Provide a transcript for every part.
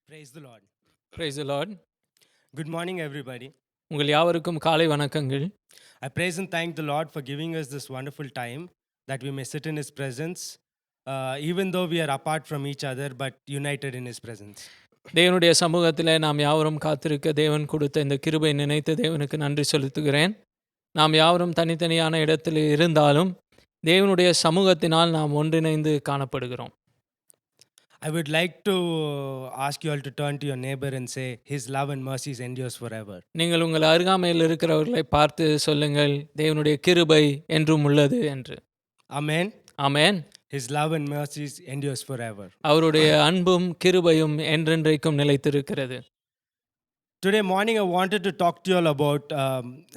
Praise the Lord. Praise the Lord. Good morning, everybody. உங்கள் யாவருக்கும் காலை வணக்கங்கள். I praise and thank the Lord for giving us this wonderful time that we may sit in His presence, even though we are apart from each other, but united in His presence. தேவனுடைய சமூகத்தில் நாம் யாவரும் காத்திருக்க தேவன் கொடுத்த இந்த கிருபை நினைத்து தேவனுக்கு நன்றி செலுத்துகிறேன். நாம் யாவரும் தனித்தனியான இடத்தில் இருந்தாலும் தேவனுடைய சமூகத்தினால் நாம் ஒன்றிணைந்து காணப்படுகிறோம். I would like to ask you all to turn to your neighbor and say, His love and mercies endures forever. நீங்கள் உங்கள் அருகாமையில் இருக்கிறவர்களை பார்த்து சொல்லுங்கள், தேவனுடைய கிருபை என்றும் உள்ளது என்று. Amen. Amen. His love and mercies endures forever. அவருடைய அன்பும் கிருபையும் என்றென்றைக்கும் நிலைத்திருக்கிறது. Today morning, I wanted to talk to you all about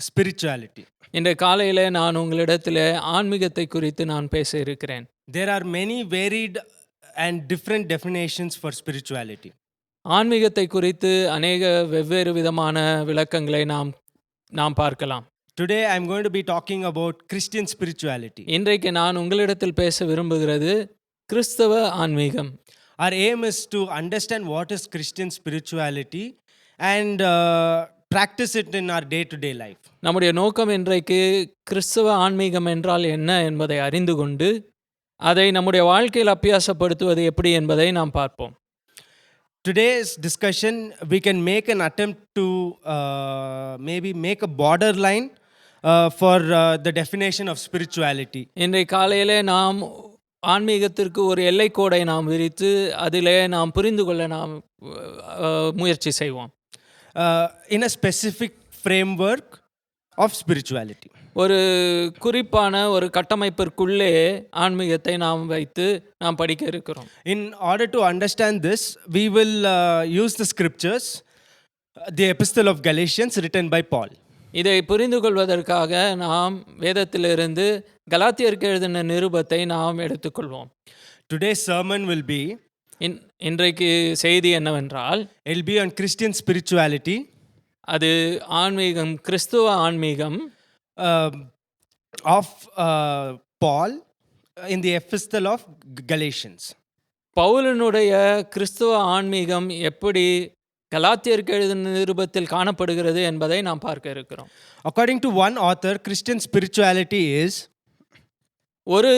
spirituality. இன்றைய காலையில் நான் உங்களிடத்தில் ஆன்மீகத்தை குறித்து நான் பேச இருக்கிறேன். There are many varied and different definitions for spirituality. ஆன்மீகத்தை குறித்து அநேக வெவ்வேறு விதமான விளக்கங்களை நாம் பார்க்கலாம். Today I'm going to be talking about Christian spirituality. இன்றைக்கு நான் உங்களிடத்தில் பேச விரும்புகிறது கிறிஸ்தவ ஆன்மீகம். Our aim is to understand what is Christian spirituality and practice it in our day-to-day life. நம்முடைய நோக்கம் இன்றைக்கு கிறிஸ்தவ ஆன்மீகம் என்றால் என்ன என்பதை அறிந்து கொண்டு அதை நம்முடைய வாழ்க்கையில் அபியாசப்படுத்துவது எப்படி என்பதை நாம் பார்ப்போம். Today's discussion, we can make an attempt to maybe make a borderline for the definition of spirituality. இன்றைய காலையிலே நாம் ஆன்மீகத்திற்கு ஒரு எல்லைக்கோடை நாம் விரித்து அதிலே நாம் புரிந்து கொள்ள நாம் முயற்சி செய்வோம். In a specific framework of spirituality. ஒரு குறிப்பான ஒரு கட்டமைப்பிற்குள்ளே ஆன்மீகத்தை நாம் வைத்து நாம் படிக்க இருக்கிறோம். In order to understand this, we will use the scriptures, the epistle of Galatians written by Paul. இதை புரிந்து கொள்வதற்காக நாம் வேதத்திலிருந்து கலாத்தியருக்கு எழுதின நிருபத்தை நாம் எடுத்துக்கொள்வோம். Today's sermon will be, இன்றைக்கு செய்தி என்னவென்றால், it will be on Christian spirituality. அது ஆன்மீகம், கிறிஸ்துவ ஆன்மீகம் of Paul in the epistle of Galatians. பவுலினுடைய கிறிஸ்துவ ஆன்மீகம் எப்படி கலாத்தியருக்கு எழுதின நிருபத்தில் காணப்படுகிறது என்பதை நாம் பார்க்க இருக்கிறோம். According to one author, Christian spirituality is, ஒரு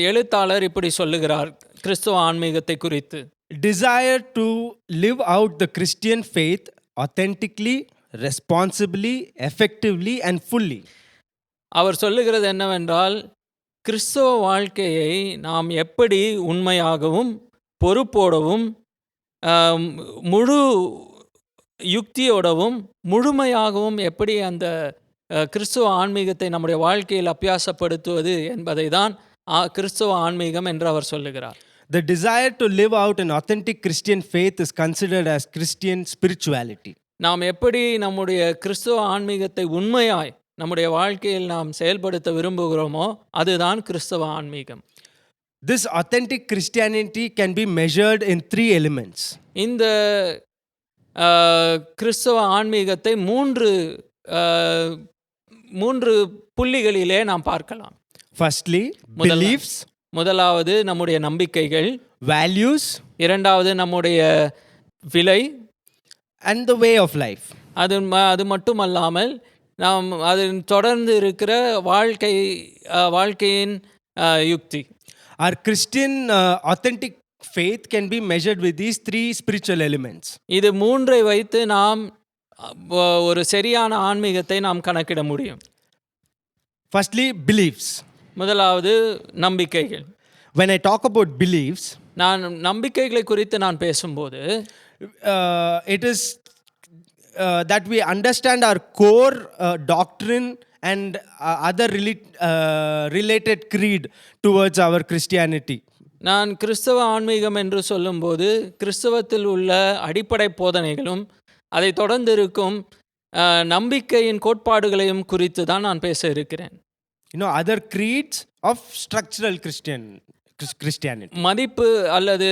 எழுத்தாளர் இப்படி சொல்லுகிறார் கிறிஸ்துவ ஆன்மீகத்தை குறித்து, desire to live out the Christian faith authentically, responsibly, effectively and fully. அவர் சொல்லுகிறது என்னவென்றால், கிறிஸ்தவ வாழ்க்கையை நாம் எப்படி உண்மையாகவும் பொறுப்போடவும் முழு யுக்தியோடவும் முழுமையாகவும் எப்படி அந்த கிறிஸ்துவ ஆன்மீகத்தை நம்முடைய வாழ்க்கையில் அபியாசப்படுத்துவது என்பதை தான் கிறிஸ்துவ ஆன்மீகம் என்று அவர் சொல்லுகிறார். The desire to live out an authentic Christian faith is considered as Christian spirituality. நாம் எப்படி நம்முடைய கிறிஸ்துவ ஆன்மீகத்தை உண்மையாய் நம்முடைய வாழ்க்கையில் நாம் செயல்படுத்த விரும்புகிறோமோ அதுதான் கிறிஸ்துவ ஆன்மீகம். This authentic Christianity can be measured in 3 elements. இந்த கிறிஸ்துவ ஆன்மீகத்தை மூன்று புள்ளிகளிலே நாம் பார்க்கலாம். Firstly, beliefs. முதலாவது நம்முடைய நம்பிக்கைகள், values, இரண்டாவது நம்முடைய விலை, and the way of life. அது மட்டுமல்லாமல் நாம் அதில் தொடர்ந்து இருக்கிற வாழ்க்கையின் யுக்தி. Our Christian authentic faith can be measured with these 3 spiritual elements. இது மூன்றை வைத்து நாம் ஒரு சரியான ஆன்மீகத்தை நாம் கணக்கிட முடியும். Firstly, beliefs. முதலாவது நம்பிக்கைகள். When I talk about beliefs, நான் நம்பிக்கைகளை குறித்து நான் பேசும்போது it is that we understand our core doctrine and other related creed towards our Christianity. நான் கிறிஸ்தவ ஆன்மீகம் என்று சொல்லும்போது கிறிஸ்தவத்தில் உள்ள அடிப்படை போதனைகளும் அதை தொடர்ந்து இருக்கும் நம்பிக்கையின் கோட்பாடுகளையும் குறித்து தான் நான் பேச இருக்கிறேன். Other creeds of structural Christianity. மதிப்பு அல்லது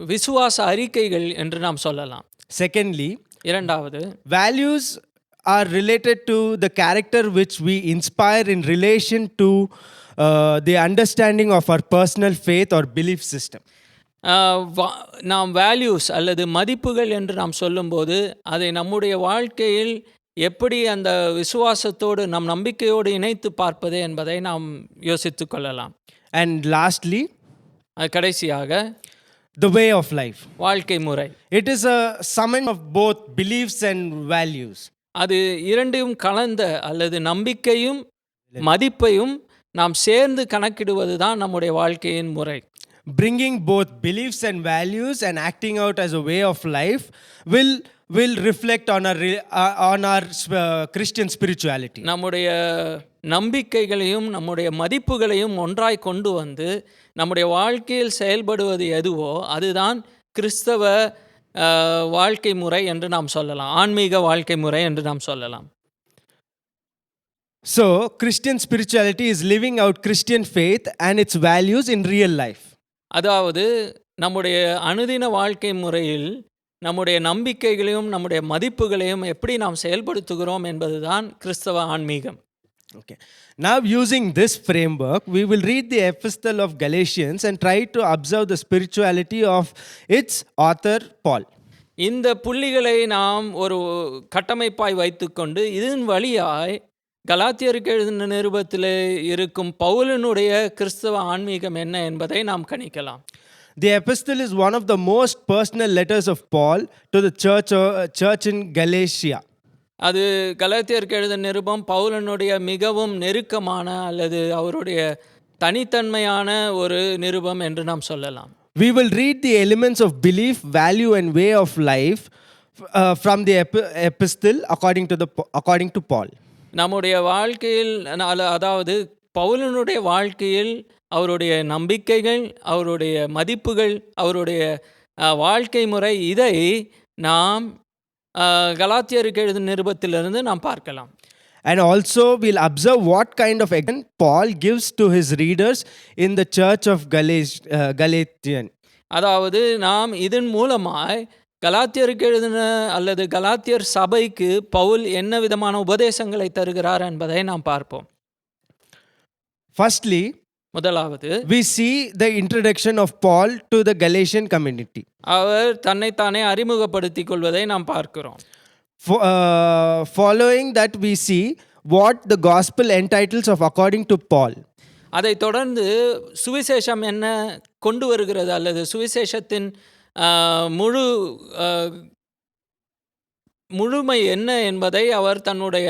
விசுவாச அறிக்கைகள் என்று நாம் சொல்லலாம். Secondly, இரண்டாவது, values are related to the character which we inspire in relation to the understanding of our personal faith or belief system. நாம் வேல்யூஸ் அல்லது மதிப்புகள் என்று நாம் சொல்லும்போது அதை நம்முடைய வாழ்க்கையில் எப்படி அந்த விசுவாசத்தோடு நம் நம்பிக்கையோடு இணைத்து பார்ப்பது என்பதை நாம் யோசித்து கொள்ளலாம். And lastly, கடைசியாக the way of life. வாழ்க்கை முறை. It is a summon of both beliefs and values. அது இரண்டையும் கலந்த அல்லது நம்பிக்கையும் மதிப்பையும் நாம் சேர்ந்து கணக்கிடுவது தான் நம்முடைய வாழ்க்கையின் முறை. Bringing both beliefs and values and acting out as a way of life will reflect on our Christian spirituality. நம்முடைய நம்பிக்கைகளையும் நம்முடைய மதிப்புகளையும் ஒன்றாய் கொண்டு வந்து நம்முடைய வாழ்க்கையில் செயல்படுவது எதுவோ அதுதான் கிறிஸ்தவ வாழ்க்கை முறை என்று நாம் சொல்லலாம். ஆன்மீக வாழ்க்கை முறை என்று நாம் சொல்லலாம். So, Christian spirituality is living out Christian faith and its values in real life. அதாவது நம்முடைய அனுதின வாழ்க்கை முறையில் நம்முடைய நம்பிக்கைகளையும் நம்முடைய மதிப்புகளையும் எப்படி நாம் செயல்படுத்துகிறோம் என்பதுதான் கிறிஸ்தவ ஆன்மீகம். Okay. Now, using this framework, we will read the epistle of Galatians and try to observe the spirituality of its author, Paul. இந்த புள்ளிகளை நாம் ஒரு கட்டமைப்பாய் வைத்துக்கொண்டு இதன் வழியாய் கலாத்தியருக்கு எழுதின நிருபத்தில் இருக்கும் பவுலினுடைய கிறிஸ்தவ ஆன்மீகம் என்ன என்பதை நாம் கணிக்கலாம். The epistle is one of the most personal letters of Paul to the church in Galatia. அது கலாத்தியருக்கு எழுதின நிருபம் பவுலினுடைய மிகவும் நெருக்கமான அல்லது அவருடைய தனித்தன்மையான ஒரு நிருபம் என்று நாம் சொல்லலாம். We will read the elements of belief, value and way of life from the epistle according to Paul. நம்முடைய வாழ்க்கையில் அதாவது பவுலினுடைய வாழ்க்கையில் அவருடைய நம்பிக்கைகள், அவருடைய மதிப்புகள், அவருடைய வாழ்க்கை முறை இதை நாம் கலாத்தியருக்கு எழுதின நிருபத்திலிருந்து நாம் பார்க்கலாம். And also we'll observe what kind of example Paul gives to his readers in the church of Galatian. அதாவது நாம் இதன் மூலமாய் கலாத்தியருக்கு எழுதின அல்லது கலாத்தியர் சபைக்கு பவுல் என்ன விதமான உபதேசங்களை தருகிறார் என்பதை நாம் பார்ப்போம். Firstly, முதலாவது we see the introduction of Paul to the Galatian community. அவர் தன்னைத்தானே அறிமுகப்படுத்திக் கொள்வதை நாம் பார்க்கிறோம். Following that we see what the gospel entitles of according to Paul. அதை தொடர்ந்து சுவிசேஷம் என்ன கொண்டு வருகிறது அல்லது சுவிசேஷத்தின் முழுமை என்ன என்பதை அவர் தன்னுடைய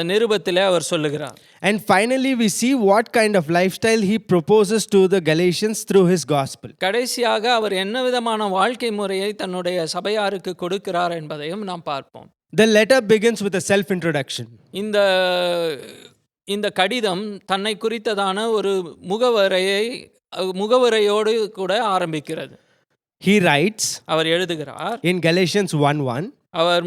நிருபத்திலே அவர் சொல்லுகிறார். And finally we see what kind of lifestyle he proposes to the Galatians through his gospel. கடைசியாக அவர் என்ன விதமான வாழ்க்கை முறையை தன்னுடைய சபையாருக்கு கொடுக்கிறார் என்பதையும் நாம் பார்ப்போம். The letter begins with a self introduction. இந்த கடிதம் தன்னை குறித்ததான ஒரு முகவரையோடு கூட ஆரம்பிக்கிறது. He writes, அவர் எழுதுகிறார் in Galatians 1:1, அவர்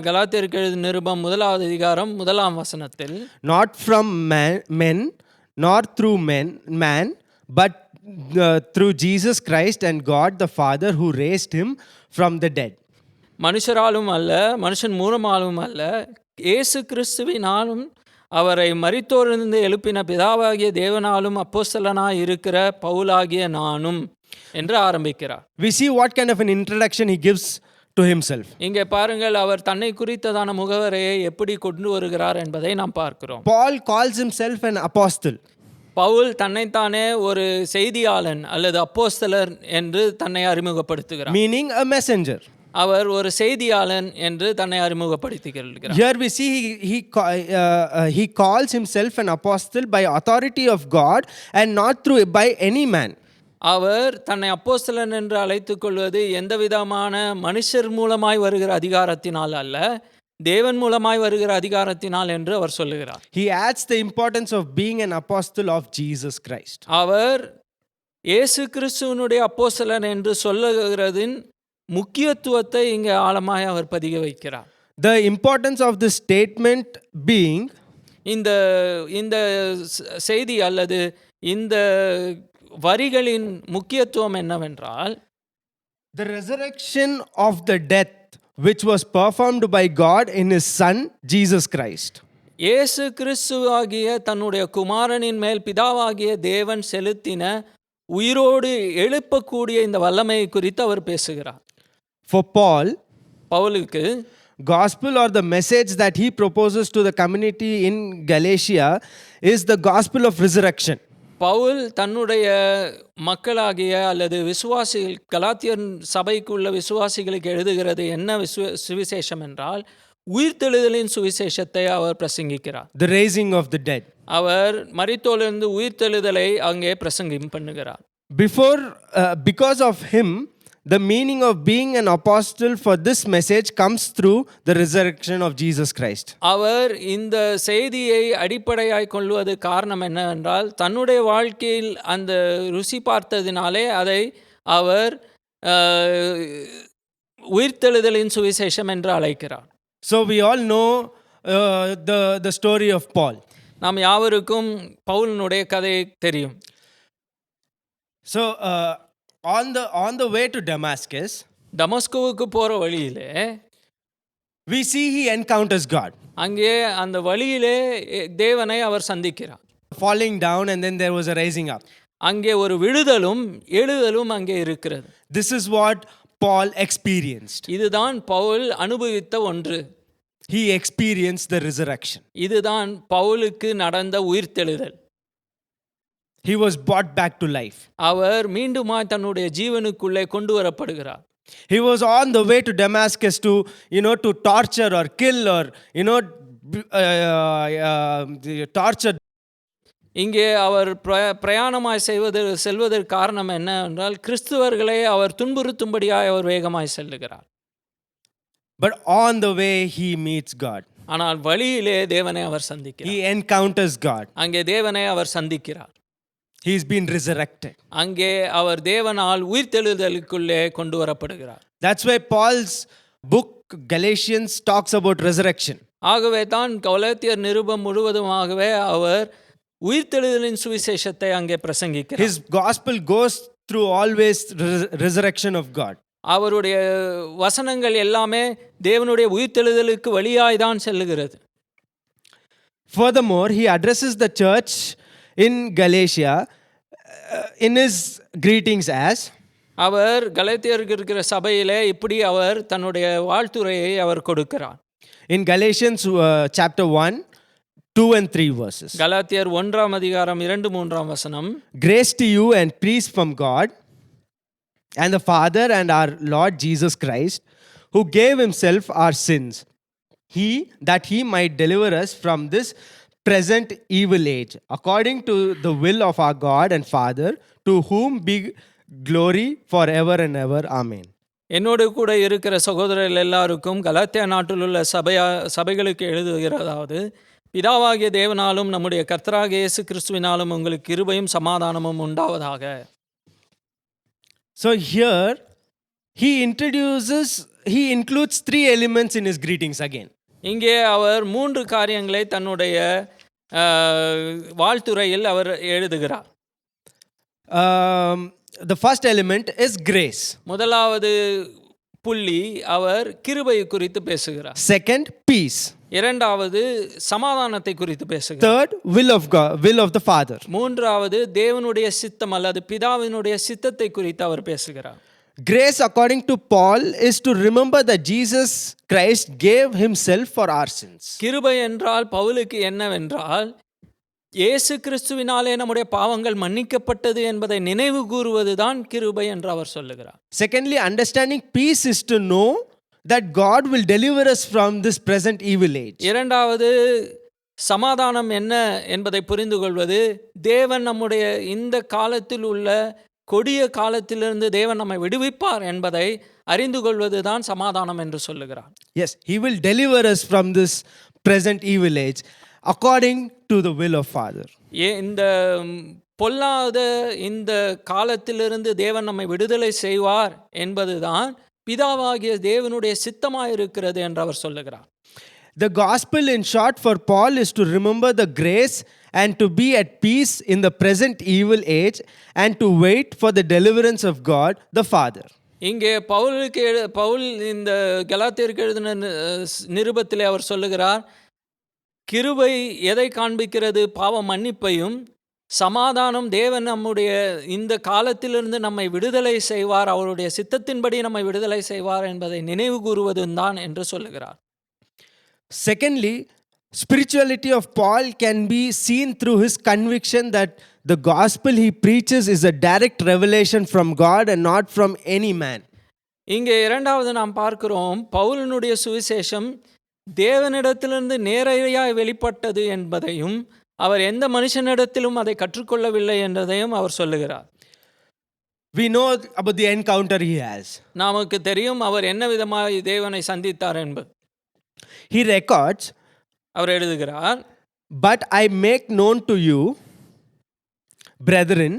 கலாத்தியருக்கு எழுதின நிருபம் 1வது அதிகாரம் 1ஆம் வசனத்தில், not from men nor through man but through Jesus Christ and God the Father who raised him from the dead. மனுஷராலும் அல்ல, மனுஷன் மூலமாலும் அல்ல, இயேசு கிறிஸ்துவினாலும் அவரை மரித்தோரிலிருந்து எழுப்பின பிதாவாகிய தேவனாலும் அப்போஸ்தலனாய் இருக்கிற பவுலாகிய நானும் என்று ஆரம்பிக்கிறார். We see what kind of an introduction he gives to himself. இங்கே பாருங்கள், அவர் தன்னை குறித்ததான முகவரையை எப்படி கொண்டு வருகிறார் என்பதை நாம் பார்க்கிறோம். Paul calls himself an apostle. Pavul தன்னைத்தானே ஒரு செய்தியாளன் அல்லது அப்போஸ்தலர் என்று தன்னை அறிமுகப்படுத்துகிறார். Meaning a messenger. அவர் ஒரு செய்தியாளன் என்று தன்னை அறிமுகப்படுத்துகிறார். Here we see he calls himself an apostle by authority of God and not by any man. அவர் தன்னை அப்போஸ்தலன் என்று அழைத்துக் கொள்வது எந்த விதமான மனுஷர் மூலமாய் வருகிற அதிகாரத்தினால் அல்ல, தேவன் மூலமாய் வருகிற அதிகாரத்தினால் என்று அவர் சொல்லுகிறார். He adds the importance of being an apostle of Jesus Christ. அவர் இயேசு கிறிஸ்துவினுடைய அப்போஸ்தலன் என்று சொல்லுகிறதின் முக்கியத்துவத்தை இங்கே ஆழமாய் அவர் பதிய வைக்கிறார். The importance of this statement being, இந்த செய்தி அல்லது இந்த வரிகளின் முக்கியத்துவம் என்னவென்றால், the resurrection of the death which was performed by God in his son Jesus Christ. இயேசு கிறிஸ்துவாகிய தன்னுடைய குமாரனின் மேல் பிதாவாகிய தேவன் செலுத்தின உயிரோடு எழுப்பக்கூடிய இந்த வல்லமையை குறித்து அவர் பேசுகிறார். For Paul, பவுலுக்கு gospel or the message that he proposes to the community in Galatia is the gospel of resurrection. Pavul தன்னுடைய மக்களாகிய அல்லது விசுவாசிகள் கலாத்தியர் சபைக்குள்ள விசுவாசிகளுக்கு எழுதுகிறது என்ன சுவிசேஷம் என்றால் உயிர்த்தெழுதலின் சுவிசேஷத்தை அவர் பிரசங்கிக்கிறார். The raising of the dead. அவர் மரித்தோரிலிருந்து உயிர்த்தெழுதலை அங்கே பிரசங்கம் பண்ணுகிறார். Because of him, the meaning of being an apostle for this message comes through the resurrection of Jesus Christ. அவர் இந்த செய்தியை அடிப்படையாய் கொள்வது காரணம் என்னவென்றால் தன்னுடைய வாழ்க்கையில் அந்த ருசி பார்த்ததினாலே அதை அவர் உயிர்த்தெழுதலின் சுவிசேஷம் என்று அழைக்கிறார். So we all know the story of Paul. நாம் யாவருக்கும் பவுலினுடைய கதை தெரியும். So on the way to Damascus, டமஸ்குவுக்கு போற வழியிலே we see he encounters God. அங்கே அந்த வழியிலே தேவனை அவர் சந்திக்கிறார். Falling down and then there was a rising up. அங்கே ஒரு விழுதலும் எழுதலும் அங்கே இருக்கிறது. This is what Paul experienced. இதுதான் பவுல் அனுபவித்த ஒன்று. He experienced the resurrection. இதுதான் பவுலுக்கு நடந்த உயிர்த்தெழுதல். He was brought back to life. அவர் மீண்டுமாய் தன்னுடைய ஜீவனுக்குள்ளே கொண்டு வரப்படுகிறார். He was on the way to Damascus to torture or kill or torture. இங்கே அவர் பிரயாணமாய் செல்வதற்கு காரணம் என்ன என்றால் கிறிஸ்துவர்களை அவர் துன்புறுத்தும்படியாய் அவர் வேகமாய் செல்லுகிறார். But on the way he meets God. ஆனால் வழியிலே தேவனை அவர் சந்திக்கிறார். He encounters God. அங்கே தேவனை அவர் சந்திக்கிறார். He's been resurrected. அங்கே அவர் தேவனால் உயிர்த்தெழுதலுக்குள்ளே கொண்டு வரப்படுகிறார். That's why Paul's book Galatians talks about resurrection. ஆகவே தான் கலாத்தியர் நிருபம் முழுவதுமாகவே அவர் உயிர்த்தெழுதலின் சுவிசேஷத்தை அங்கே பிரசங்கிக்கிறார். His gospel goes through always resurrection of God. அவருடைய வசனங்கள் எல்லாமே தேவனுடைய உயிர்த்தெழுதலுக்கு வழியாய் தான் செல்லுகிறது. Furthermore, he addresses the church in Galatia in his greetings as, அவர் கலாத்தியருக்கு இருக்கிற சபையிலே இப்படி அவர் தன்னுடைய வாழ்த்துரையை அவர் கொடுக்கிறார். In Galatians chapter 1, 2 and 3 verses. கலாத்தியர் 1ஆம் அதிகாரம் 2-3ஆம் வசனம். Grace to you and peace from God and the Father and our Lord Jesus Christ, who gave himself our sins, that he might deliver us from this present evil age, according to the will of our God and Father, to whom be glory forever and ever. Amen. என்னோடு கூட இருக்கிற சகோதரர்கள் எல்லாருக்கும் Galatia நாட்டில் உள்ள சபைகளுக்கு எழுதுகிறதாவது, பிதாவாகிய தேவனாலும் நம்முடைய கர்த்தராகிய இயேசு கிறிஸ்துவினாலும் உங்களுக்கு கிருபையும் சமாதானமும் உண்டாவதாக. So here he includes 3 elements in his greetings again. இங்கே அவர் 3 காரியங்களை தன்னுடைய வாழ்த்துரையில் அவர் எழுதுகிறார். The first element is grace. முதலாவது புள்ளி அவர் கிருபை குறித்து பேசுகிறார். Second, peace. இரண்டாவது சமாதானத்தை குறித்து பேசுகிறார். Third, will of God, will of the Father. மூன்றாவது தேவனுடைய சித்தம் அல்லது பிதாவினுடைய சித்தத்தை குறித்து அவர் பேசுகிறார். Grace, according to Paul, is to remember that Jesus Christ gave himself for our sins. கிருபை என்றால் பவுலுக்கு என்னவென்றால் இயேசு கிறிஸ்துவினாலே நம்முடைய பாவங்கள் மன்னிக்கப்பட்டது என்பதை நினைவு கூறுவதுதான் கிருபை என்று அவர் சொல்லுகிறார். Secondly, understanding peace is to know that God will deliver us from this present evil age. இரண்டாவது சமாதானம் என்ன என்பதை புரிந்து கொள்வது, தேவன் நம்முடைய இந்த காலத்தில் உள்ள கொடிய காலத்திலிருந்து தேவன் நம்மை விடுவிப்பார் என்பதை அறிந்து கொள்வதுதான் சமாதானம் என்று சொல்லுகிறார். Yes, he will deliver us from this present evil age according to the will of Father. இந்த பொல்லாத இந்த காலத்திலிருந்து தேவன் நம்மை விடுதலை செய்வார் என்பதுதான் பிதாவாகிய தேவனுடைய சித்தமாயிருக்கிறது என்று அவர் சொல்லுகிறார். The gospel in short for Paul is to remember the grace and to be at peace in the present evil age and to wait for the deliverance of God the Father. இங்கே பவுல் இந்த கலாத்தியருக்கு எழுதின நிருபத்திலே அவர் சொல்லுகிறார், கிருபை எதை காண்பிக்கிறது? பாவ மன்னிப்பையும் சமாதானம் தேவன் நம்முடைய இந்த காலத்திலிருந்து நம்மை விடுதலை செய்வார், அவருடைய சித்தத்தின்படி நம்மை விடுதலை செய்வார் என்பதை நினைவு கூறுவதும் தான் என்று சொல்லுகிறார். Secondly, spirituality of Paul can be seen through his conviction that the gospel he preaches is a direct revelation from God and not from any man. இங்கே இரண்டாவது நாம் பார்க்கிறோம், பவுலினுடைய சுவிசேஷம் தேவனிடத்திலிருந்து நேரடியாய் வெளிப்பட்டது என்பதையும் அவர் எந்த மனுஷனிடத்திலும் அதை கற்றுக்கொள்ளவில்லை என்றதையும் அவர் சொல்லுகிறார். We know about the encounter he has. நமக்கு தெரியும் அவர் என்ன விதமாய் தேவனை சந்தித்தார் என்பது. He records, அவர் எழுதுகிறார், "But I make known to you, brethren,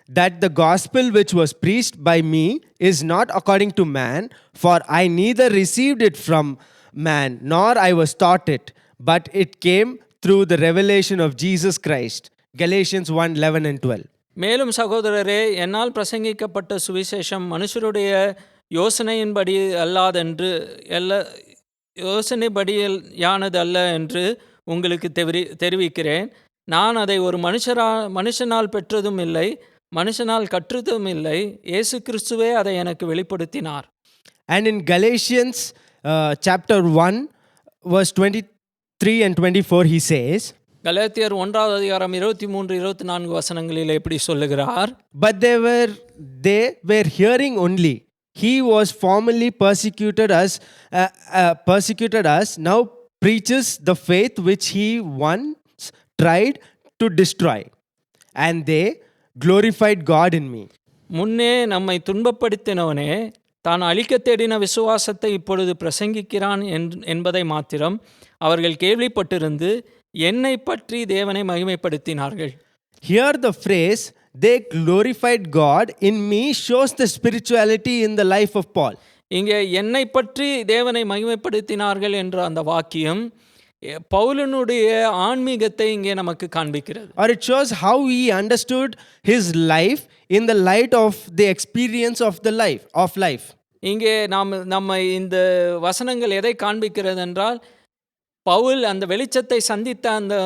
that the gospel which was preached by me is not according to man, for I neither received it from man, nor I was taught it, but it came through the revelation of Jesus Christ." Galatians 1:11 and 12. மேலும் சகோதரரே, என்னால் பிரசங்கிக்கப்பட்ட சுவிசேஷம் மனுஷருடைய யோசனையின்படி அல்லாதென்று யோசனைபடியானது அல்ல என்று உங்களுக்கு தெரிவிக்கிறேன். நான் அதை ஒரு மனுஷனால் பெற்றதும் இல்லை, மனுஷனால் கற்றதும் இல்லை, இயேசு கிறிஸ்துவே அதை எனக்கு வெளிப்படுத்தினார். And in Galatians chapter 1 verse 23 and 24 he says, கலாத்தியர் 1வது அதிகாரம் 23-24 வசனங்களில் எப்படி சொல்லுகிறார், "But they were hearing only. He was formerly persecuted us, now preaches the faith which he once tried to destroy, and they glorified God in me." முன்னே நம்மை துன்பப்படுத்தினவனே தான் அழிக்க தேடின விசுவாசத்தை இப்பொழுது பிரசங்கிக்கிறான் என்பதை மாத்திரம் அவர்கள் கேள்விப்பட்டிருந்து என்னை பற்றி தேவனை மகிமைப்படுத்தினார்கள். Here the phrase "they glorified God in me" shows the spirituality in the life of Paul. இங்கே என்னை பற்றி தேவனை மகிமைப்படுத்தினார்கள் என்ற அந்த வாக்கியம் பவுலினுடைய ஆன்மீகத்தை இங்கே நமக்கு காண்பிக்கிறது. Or it shows how he understood his life in the light of the experience of life. இங்கே நம்ம இந்த வசனங்கள் எதை காண்பிக்கிறது என்றால், பவுல் அந்த வெளிச்சத்தை சந்தித்த அந்த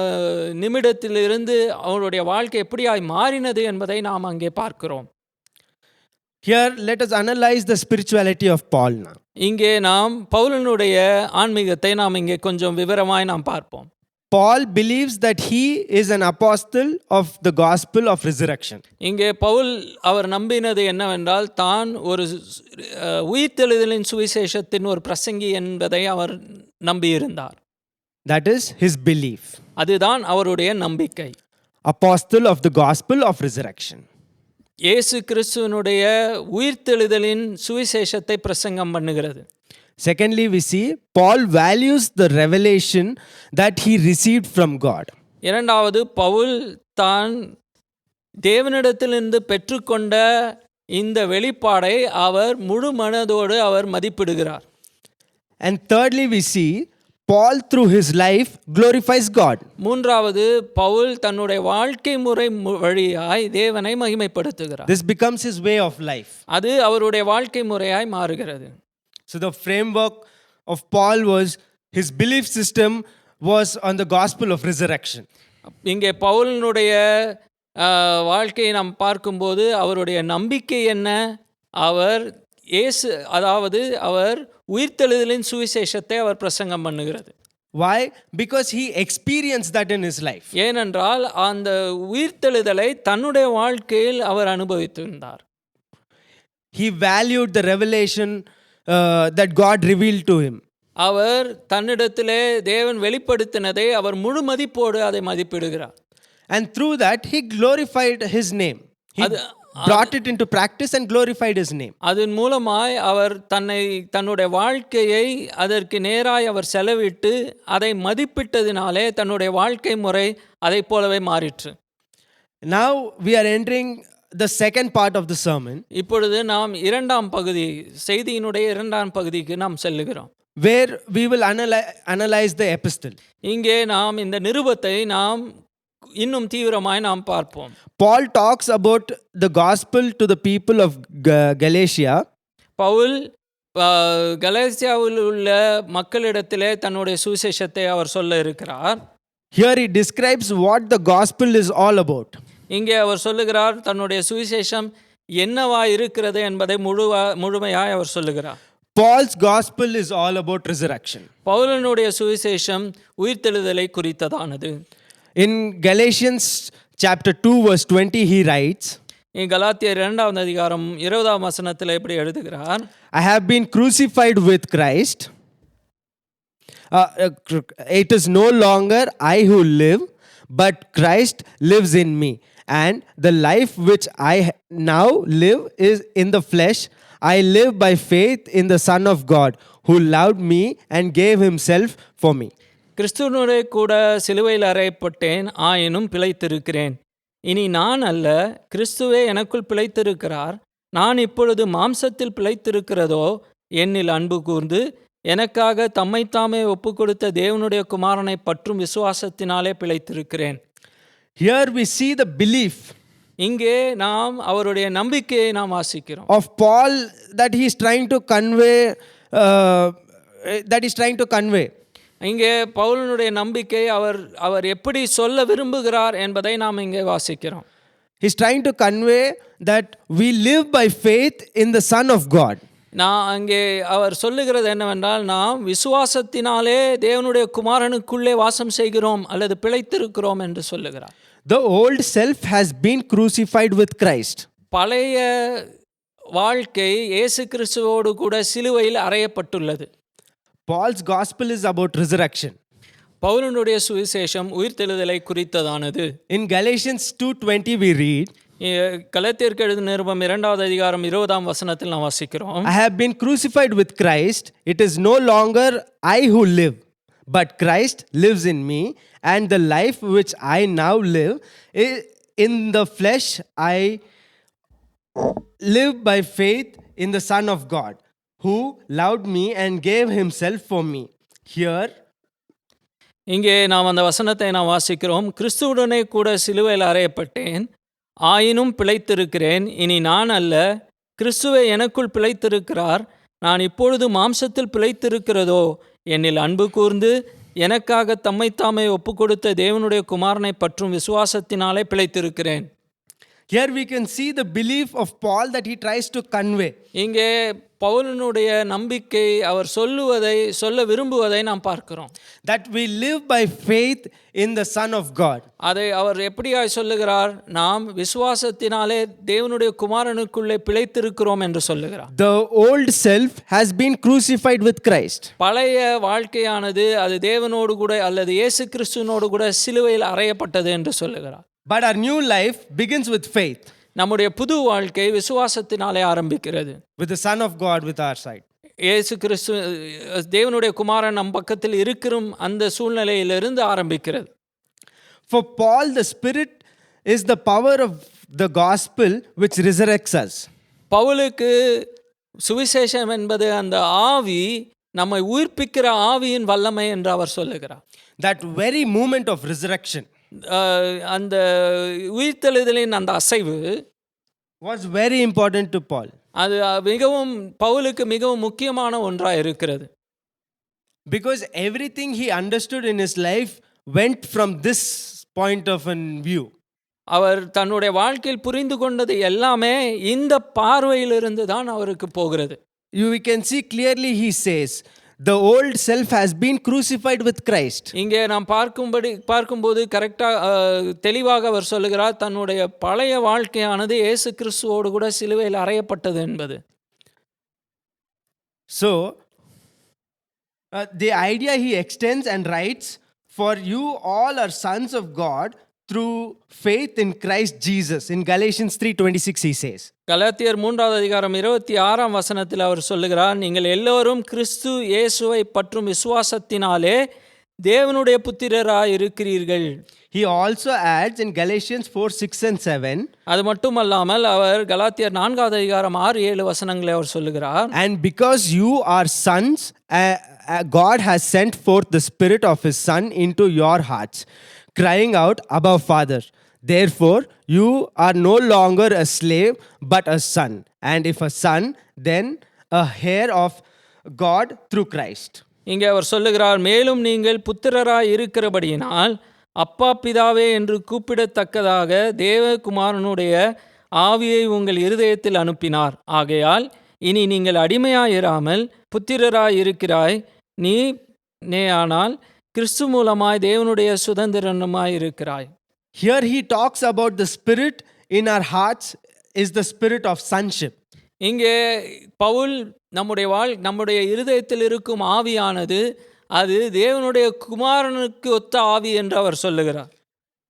நிமிடத்திலிருந்து அவருடைய வாழ்க்கை எப்படியாய் மாறினது என்பதை நாம் அங்கே பார்க்கிறோம். Here let us analyze the spirituality of Paul now. இங்கே நாம் பவுலினுடைய ஆன்மீகத்தை நாம் இங்கே கொஞ்சம் விவரமாய் நாம் பார்ப்போம். Paul believes that he is an apostle of the gospel of resurrection. இங்கே பவுல் அவர் நம்பினது என்னவென்றால், தான் ஒரு உயிர்த்தெழுதலின் சுவிசேஷத்தின் ஒரு பிரசங்கி என்பதை அவர் நம்பியிருந்தார். That is his belief. அதுதான் அவருடைய நம்பிக்கை. Apostle of the gospel of resurrection. இயேசு கிறிஸ்துவினுடைய உயிர்த்தெழுதலின் சுவிசேஷத்தை பிரசங்கம் பண்ணுகிறது. Secondly, we see Paul values the revelation that he received from God. இரண்டாவது, பவுல் தான் தேவனிடத்திலிருந்து பெற்றுக்கொண்ட இந்த வெளிப்பாடை அவர் முழு மனதோடு அவர் மதிப்பிடுகிறார். And thirdly, we see Paul through his life glorifies God. மூன்றாவது, பவுல் தன்னுடைய வாழ்க்கை முறை வழியாய் தேவனை மகிமைப்படுத்துகிறார். This becomes his way of life. அது அவருடைய வாழ்க்கை முறையாய் மாறுகிறது. So the framework of Paul was his belief system was on the gospel of resurrection. இங்கே பவுலினுடைய வாழ்க்கையை நாம் பார்க்கும்போது அவருடைய நம்பிக்கை என்ன? அவர் உயிர்த்தெழுதலின் சுவிசேஷத்தை அவர் பிரசங்கம் பண்ணுகிறது. Why? Because he experienced that in his life. ஏனென்றால் அந்த உயிர்த்தெழுதலை தன்னுடைய வாழ்க்கையில் அவர் அனுபவித்திருந்தார். He valued the revelation that God revealed to him. அவர் தன்னிடத்திலே தேவன் வெளிப்படுத்தினதை அவர் முழு மதிப்போடு அதை மதிப்பிடுகிறார். And through that he glorified his name. He brought it into practice and glorified his name. அதன் மூலமாய் அவர் தன்னுடைய வாழ்க்கையை அதற்கு நேராய் அவர் செலவிட்டு அதை மதிப்பிட்டதினாலே தன்னுடைய வாழ்க்கை முறை அதை போலவே மாறிற்று. Now we are entering the second part of the sermon. இப்பொழுது நாம் இரண்டாம் பகுதி, செய்தியினுடைய இரண்டாம் பகுதிக்கு நாம் செல்லுகிறோம். Where we will analyze the epistle. இங்கே நாம் இந்த நிருபத்தை நாம் இன்னும் தீவிரமாய் நாம் பார்ப்போம். Paul talks about the gospel to the people of Galatia. Pavul கலாத்தியாவில் உள்ள மக்களிடத்திலே தன்னுடைய சுவிசேஷத்தை அவர் சொல்ல இருக்கிறார். Here he describes what the gospel is all about. இங்கே அவர் சொல்லுகிறார் தன்னுடைய சுவிசேஷம் என்னவா இருக்கிறது என்பதை முழுமையாய் அவர் சொல்லுகிறார். Paul's gospel is all about resurrection. பவுலனுடைய சுவிசேஷம் உயிர்த்தெழுதலை குறித்ததானது. In Galatians chapter 2 verse 20 he writes, கலாத்தியர் 2ஆம் அதிகாரம் 20ஆம் வசனத்தில் இப்படி எழுதுகிறார், I have been crucified with Christ. It is no longer I who live, but Christ lives in me. And the life which I now live is in the flesh. I live by faith in the Son of God, who loved me and gave himself for me. கிறிஸ்துவனுடைய கூட சிலுவையில் அறையப்பட்டேன், ஆயினும் பிழைத்திருக்கிறேன். இனி நான் அல்ல, கிறிஸ்துவே எனக்குள் பிழைத்திருக்கிறார். நான் இப்பொழுது மாம்சத்தில் பிழைத்திருக்கிறதோ, என்னில் அன்பு கூர்ந்து எனக்காக தம்மைத்தாமே ஒப்புக்கொடுத்த தேவனுடைய குமாரனை பற்றும் விசுவாசத்தினாலே பிழைத்திருக்கிறேன். Here we see the belief இங்கே நாம் அவருடைய நம்பிக்கையை நாம் வாசிக்கிறோம். of Paul that he is trying to convey. இங்கே பவுலனுடைய நம்பிக்கை அவர் எப்படி சொல்ல விரும்புகிறார் என்பதை நாம் இங்கே வாசிக்கிறோம். He is trying to convey that we live by faith in the Son of God. நான் அங்கே அவர் சொல்லுகிறது என்னவென்றால், நாம் விசுவாசத்தினாலே தேவனுடைய குமாரனுக்குள்ளே வாசம் செய்கிறோம் அல்லது பிழைத்திருக்கிறோம் என்று சொல்லுகிறார். The old self has been crucified with Christ. பழைய வாழ்க்கை இயேசு கிறிஸ்துவோடு கூட சிலுவையில் அறையப்பட்டுள்ளது. Paul's gospel is about resurrection. பவுலனுடைய சுவிசேஷம் உயிர்த்தெழுதலை குறித்ததானது. In Galatians 2:20 we read, கலாத்தியருக்கு எழுதின நிருபம் 2ஆம் அதிகாரம் 20ஆம் வசனத்தில் நாம் வாசிக்கிறோம், I have been crucified with Christ. It is no longer I who live, but Christ lives in me. And the life which I now live in the flesh, I live by faith in the Son of God, who loved me and gave himself for me. Here, இங்கே நாம் அந்த வசனத்தை நாம் வாசிக்கிறோம். கிறிஸ்துவுடனே கூட சிலுவையில் அறையப்பட்டேன், ஆயினும் பிழைத்திருக்கிறேன். இனி நான் அல்ல, கிறிஸ்துவே எனக்குள் பிழைத்திருக்கிறார். நான் இப்பொழுது மாம்சத்தில் பிழைத்திருக்கிறதோ, என்னில் அன்பு கூர்ந்து எனக்காக தம்மைத்தாமே ஒப்புக்கொடுத்த தேவனுடைய குமாரனை பற்றும் விசுவாசத்தினாலே பிழைத்திருக்கிறேன். here we can see the belief of Paul that he tries to convey. இங்கே பவுலனுடைய நம்பிக்கை அவர் சொல்ல விரும்புவதை நாம் பார்க்கிறோம். That we live by faith in the Son of God. அதை அவர் எப்படியாய் சொல்லுகிறார்? நாம் விசுவாசத்தினாலே தேவனுடைய குமாரனுக்குள்ளே பிழைத்திருக்கிறோம் என்று சொல்லுகிறார். The old self has been crucified with Christ. பழைய வாழ்க்கையானது அது தேவனோடு கூட அல்லது இயேசு கிறிஸ்துவோடு கூட சிலுவையில் அறையப்பட்டது என்று சொல்லுகிறார். But our new life begins with faith. நம்முடைய புது வாழ்க்கை விசுவாசத்தினாலே ஆரம்பிக்கிறது. With the Son of God with our side. இயேசு கிறிஸ்து தேவனுடைய குமாரன் நம் பக்கத்தில் இருக்கிற அந்த சூழ்நிலையிலிருந்து ஆரம்பிக்கிறது. For Paul, the Spirit is the power of the gospel which resurrects us. பவுலுக்கு சுவிசேஷம் என்பது அந்த ஆவி, நம்மை உயிர்ப்பிக்கிற ஆவியின் வல்லமை என்று அவர் சொல்லுகிறார். That very moment of resurrection அந்த உயிர்த்தெழுதலின் அந்த அசைவு was very important to Paul. அது மிகவும் பவுலுக்கு மிகவும் முக்கியமான ஒன்றாக இருக்கிறது. Because everything he understood in his life went from this point of view. அவர் தன்னுடைய வாழ்க்கையில் புரிந்து கொண்டது எல்லாமே இந்த பார்வையிலிருந்து தான் அவருக்கு போகிறது. We can see clearly he says, the old self has been crucified with Christ. இங்கே நாம் பார்க்கும்போது கரெக்டாக தெளிவாக அவர் சொல்லுகிறார், தன்னுடைய பழைய வாழ்க்கையானது இயேசு கிறிஸ்துவோடு கூட சிலுவையில் அறையப்பட்டது என்பது. So the idea he extends and writes, for you all are sons of God through faith in Christ Jesus. In Galatians 3:26 he says. கலாத்தியர் 3ஆம் அதிகாரம் 26ஆம் வசனத்தில் அவர் சொல்லுகிறார், நீங்கள் எல்லோரும் கிறிஸ்து இயேசுவை பற்றும் விசுவாசத்தினாலே தேவனுடைய புத்திரராய் இருக்கிறீர்கள். He also adds in Galatians 4:6 and 7. அது மட்டுமல்லாமல் அவர் கலாத்தியர் 4ஆம் அதிகாரம் 6-7 வசனங்களை அவர் சொல்லுகிறார். And because you are sons, God has sent forth the Spirit of His Son into your hearts, crying out, Abba, Father. Therefore, you are no longer a slave, but a son. And if a son, then a heir of God through Christ. இங்கே அவர் சொல்லுகிறார், மேலும் நீங்கள் புத்திரராய் இருக்கிறபடியினால் அப்பா பிதாவே என்று கூப்பிடத்தக்கதாக தேவகுமாரனுடைய ஆவியை உங்கள் இருதயத்தில் அனுப்பினார். ஆகையால் இனி நீங்கள் அடிமையாயிராமல் புத்திரராயிருக்கிறாய். நீ ஆனால் கிறிஸ்து மூலமாய் தேவனுடைய சுதந்திரமாயிருக்கிறாய். Here he talks about the spirit in our hearts is the spirit of sonship. இங்கே பவுல் நம்முடைய இருதயத்தில் இருக்கும் ஆவியானது அது தேவனுடைய குமாரனுக்கு ஒத்த ஆவி என்று அவர் சொல்லுகிறார்.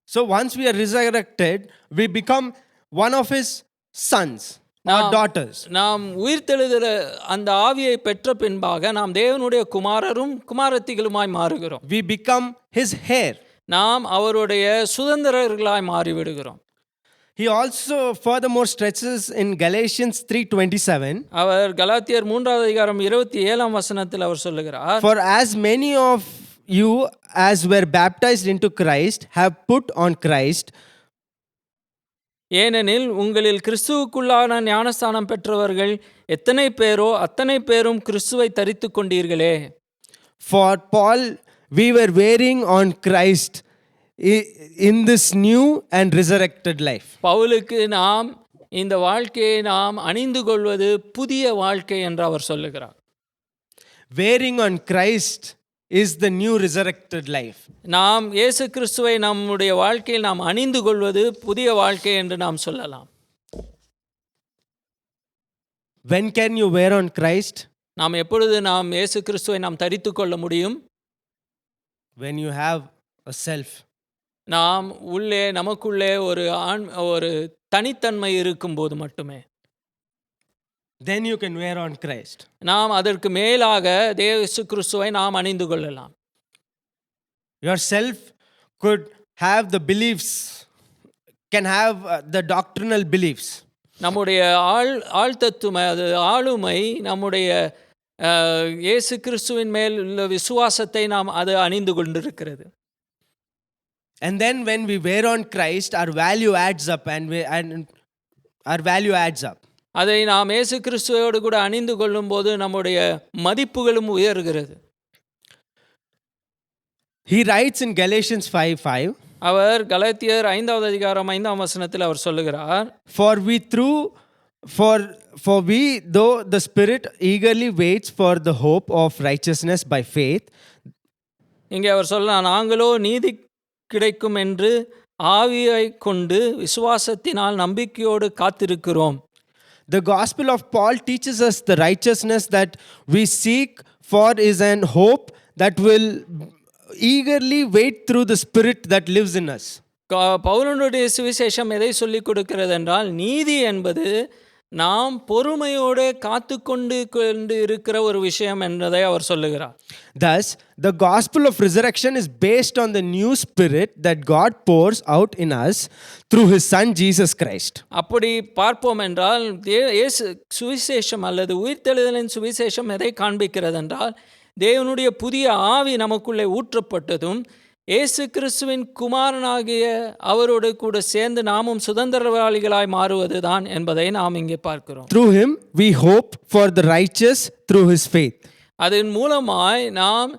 So once we are resurrected, we become one of his sons or daughters. நாம் உயிர்த்தெழுதல அந்த ஆவியை பெற்ற பின்பாக நாம் தேவனுடைய குமாரரும் குமாரத்திகளுமாய் மாறுகிறோம். We become his heir. நாம் அவருடைய சுதந்திரர்களாய் மாறிவிடுகிறோம். He also furthermore stretches in Galatians 3:27. அவர் கலாத்தியர் 3:27 அவர் சொல்லுகிறார், For as many of you as were baptized into Christ have put on Christ. ஏனெனில் உங்களில் கிறிஸ்துவுக்குள்ளான ஞானஸ்தானம் பெற்றவர்கள் எத்தனை பேரோ அத்தனை பேரும் கிறிஸ்துவை தரித்து கொண்டீர்களே. For Paul, we were wearing on Christ in this new and resurrected life. பவுலுக்கு நாம் இந்த வாழ்க்கையை நாம் அணிந்து கொள்வது புதிய வாழ்க்கை என்று அவர் சொல்லுகிறார். Wearing on Christ is the new resurrected life. நாம் இயேசு கிறிஸ்துவை நம்முடைய வாழ்க்கையில் நாம் அணிந்து கொள்வது புதிய வாழ்க்கை என்று நாம் சொல்லலாம். When can you wear on Christ? நாம் எப்பொழுது நாம் இயேசு கிறிஸ்துவை நாம் தரித்து கொள்ள முடியும்? When you have a self. நாம் நமக்குள்ளே ஒரு தனித்தன்மை இருக்கும்போது மட்டுமே. Then you can wear on Christ. நாம் அதற்கு மேலாக இயேசு கிறிஸ்துவை நாம் அணிந்து கொள்ளலாம். Your self could have the beliefs, can have the doctrinal beliefs. நம்முடைய ஆழ்தத்துவமை அது ஆளுமை நம்முடைய இயேசு கிறிஸ்துவின் மேல் உள்ள விசுவாசத்தை நாம் அது அணிந்து கொண்டிருக்கிறது. And then when we wear on Christ, our value adds up and our value adds up. அதை நாம் இயேசு கிறிஸ்துவோடு கூட அணிந்து கொள்ளும்போது நம்முடைய மதிப்புகளும் உயர்கிறது. He writes in Galatians 5:5. அவர் கலாத்தியர் 5:5 அவர் சொல்லுகிறார், For we though the Spirit eagerly waits for the hope of righteousness by faith. இங்கே அவர் சொல்றார், நாங்களோ நீதி கிடைக்கும் என்று ஆவியை கொண்டு விசுவாசத்தினால் நம்பிக்கையோடு காத்திருக்கிறோம். The gospel of Paul teaches us the righteousness that we seek for is an hope that will eagerly wait through the Spirit that lives in us. பவுலுடைய சுவிசேஷம் எதை சொல்லிக் கொடுக்கிறது என்றால், நீதி என்பது நாம் பொறுமையோடு காத்து கொண்டு இருக்கிற ஒரு விஷயம் என்பதை அவர் சொல்லுகிறார். Thus, the gospel of resurrection is based on the new spirit that God pours out in us through his son Jesus Christ. அப்படி பார்ப்போம் என்றால் சுவிசேஷம் அல்லது உயிர்த்தெழுதலின் சுவிசேஷம் எதை காண்பிக்கிறது என்றால், தேவனுடைய புதிய ஆவி நமக்குள்ளே ஊற்றப்பட்டதும் இயேசு கிறிஸ்துவின் குமாரனாகிய அவரோடு கூட சேர்ந்து நாமும் சுதந்திரவாளிகளாய் மாறுவதுதான் என்பதை நாம் இங்கே பார்க்கிறோம். Through him we hope for the righteous through his faith. அதன் மூலமாய் நாம்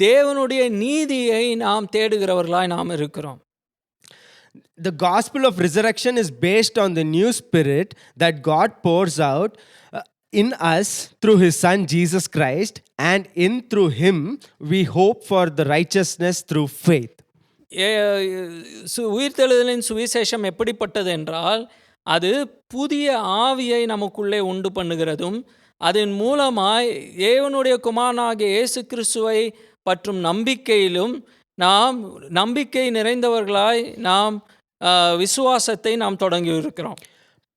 தேவனுடைய நீதியை நாம் தேடுகிறவர்களாய் நாம் இருக்கிறோம். The gospel of resurrection is based on the new spirit that God pours out in us through his son Jesus Christ, and through him we hope for the righteousness through faith. உயிர்த்தெழுதலின் சுவிசேஷம் எப்படிப்பட்டது என்றால், அது புதிய ஆவியை நமக்குள்ளே உண்டு பண்ணுகிறதும் அதன் மூலமாய் தேவனுடைய குமாரனாகிய இயேசு கிறிஸ்துவை பற்றும் நம்பிக்கையிலும் நாம் நம்பிக்கை நிறைந்தவர்களாய் நாம் விசுவாசத்தை நாம் தொடங்கி இருக்கிறோம்.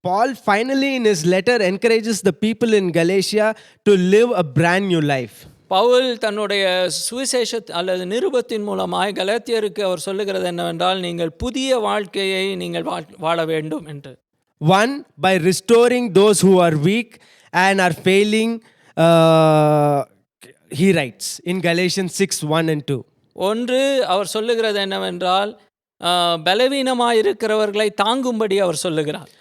Paul finally in his letter encourages the people in Galatia to live a brand new life. Pavul தன்னுடைய சுவிசேஷ அல்லது நிருபத்தின் மூலமாய் கலாத்தியருக்கு அவர் சொல்லுகிறது என்னவென்றால், நீங்கள் புதிய வாழ்க்கையை நீங்கள் வாழ வேண்டும் என்று. One, by restoring those who are weak and are failing, he writes in Galatians 6:1-2. ஒன்று, அவர் சொல்லுகிறது என்னவென்றால், பலவீனமாய் இருக்கிறவர்களை தாங்கும்படி அவர் சொல்லுகிறார்.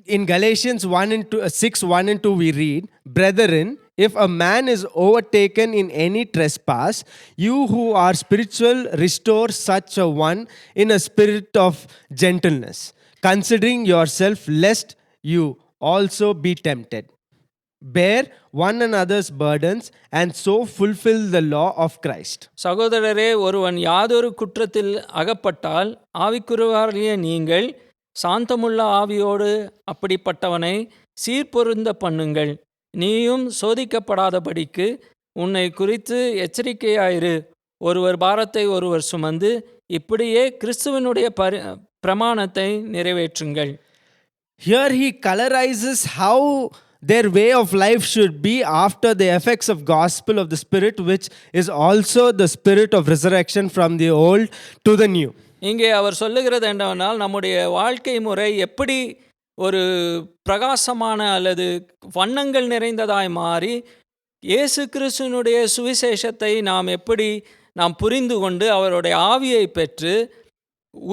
In Galatians 1 and 2, 6, 1 and 2, we read, "Brethren, if a man is overtaken in any trespass, you who are spiritual, restore such a one in a spirit of gentleness, considering yourself, lest you also be tempted. Bear one another's burdens, and so fulfill the law of Christ." சகோதரரே, ஒருவன் யாதொரு குற்றத்தில் அகப்பட்டால் ஆவிக்குரியவர்களாகிய நீங்கள் சாந்தமுள்ள ஆவியோடு அப்படிப்பட்டவனை சீர்பொருந்த பண்ணுங்கள். நீயும் சோதிக்கப்படாதபடிக்கு உன்னை குறித்து எச்சரிக்கையாயிரு. ஒருவர் பாரத்தை ஒருவர் சுமந்து இப்படியே கிறிஸ்துவனுடைய பிரமாணத்தை நிறைவேற்றுங்கள். Here he colorizes how their way of life should be after the effects of gospel of the Spirit, which is also the spirit of resurrection from the old to the new. இங்கே அவர் சொல்லுகிறது என்னவென்றால், நம்முடைய வாழ்க்கை முறை எப்படி ஒரு பிரகாசமான அல்லது வண்ணங்கள் நிறைந்ததாய் மாறி இயேசு கிறிஸ்துவினுடைய சுவிசேஷத்தை நாம் புரிந்து கொண்டு அவருடைய ஆவியை பெற்று